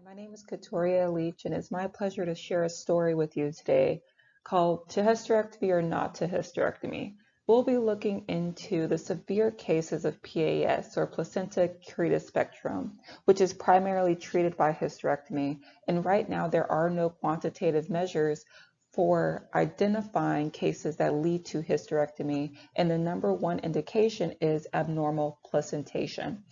My name is Katoria Leitch, and it's my pleasure to share a story with you today called To Hysterectomy or Not to Hysterectomy. We'll be looking into the severe cases of PAS, or placenta creta spectrum, which is primarily treated by hysterectomy. And right now, there are no quantitative measures for identifying cases that lead to hysterectomy, and the number one indication is abnormal placentation.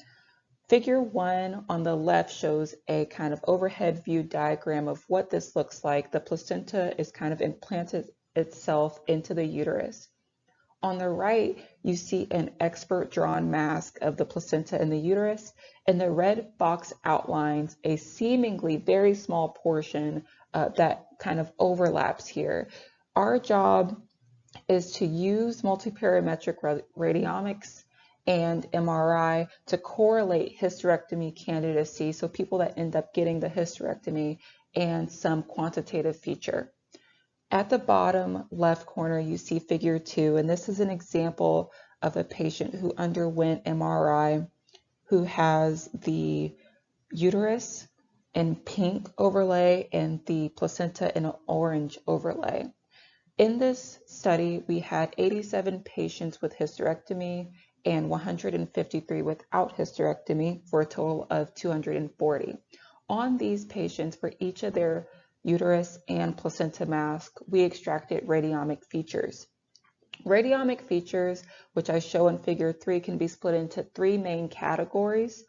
Figure 1 on the left shows a kind of overhead view diagram of what this looks like. The placenta is kind of implanted itself into the uterus. On the right, you see an expert drawn mask of the placenta in the uterus, and the red box outlines a seemingly very small portion that kind of overlaps here. Our job is to use multiparametric radiomics and MRI to correlate hysterectomy candidacy, so people that end up getting the hysterectomy, and some quantitative feature. At the bottom left corner, you see figure 2, and this is an example of a patient who underwent MRI who has the uterus in pink overlay and the placenta in an orange overlay. In this study, we had 87 patients with hysterectomy and 153 without hysterectomy, for a total of 240. On these patients, for each of their uterus and placenta mask, we extracted radiomic features. Radiomic features, which I show in figure 3, can be split into 3 main categories: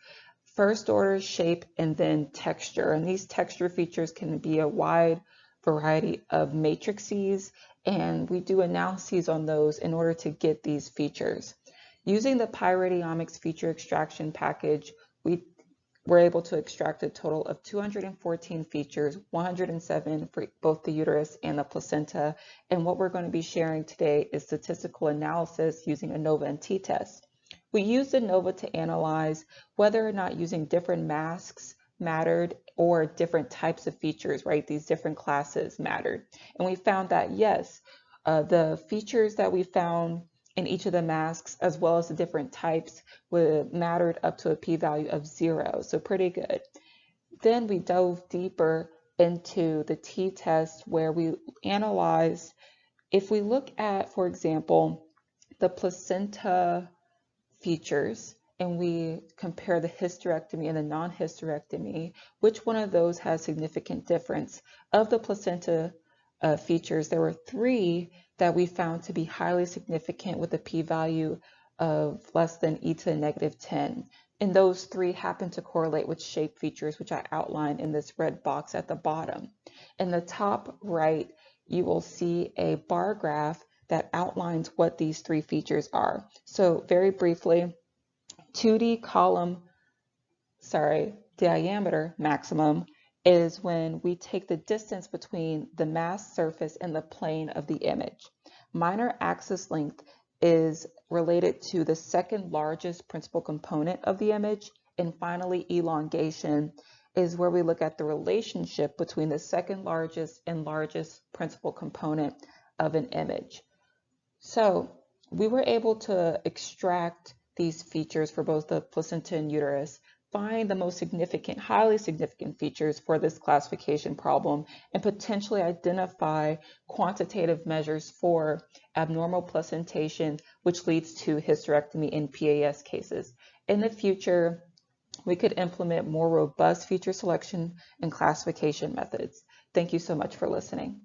first order, shape, and then texture. And these texture features can be a wide variety of matrices, and we do analyses on those in order to get these features. Using the PyRadiomics feature extraction package, we were able to extract a total of 214 features, 107 for both the uterus and the placenta. And what we're going to be sharing today is statistical analysis using ANOVA and t-test. We used ANOVA to analyze whether or not using different masks mattered, or different types of features, right? These different classes mattered. And we found that yes, the features that we found in each of the masks, as well as the different types, mattered up to a p-value of 0, so pretty good. Then we dove deeper into the t-test, where we analyzed, if we look at, for example, the placenta features, and we compare the hysterectomy and the non-hysterectomy, which one of those has significant difference? Of the placenta features, there were 3 that we found to be highly significant with a p-value of less than e to the negative 10. And those 3 happen to correlate with shape features, which I outlined in this red box at the bottom. In the top right, you will see a bar graph that outlines what these 3 features are. So very briefly, 2D column, diameter maximum is when we take the distance between the mask surface and the plane of the image. Minor axis length is related to the second largest principal component of the image. And finally, elongation is where we look at the relationship between the second largest and largest principal component of an image. So we were able to extract these features for both the placenta and uterus, find the most significant, highly significant features for this classification problem, and potentially identify quantitative measures for abnormal placentation, which leads to hysterectomy in PAS cases. In the future, we could implement more robust feature selection and classification methods. Thank you so much for listening.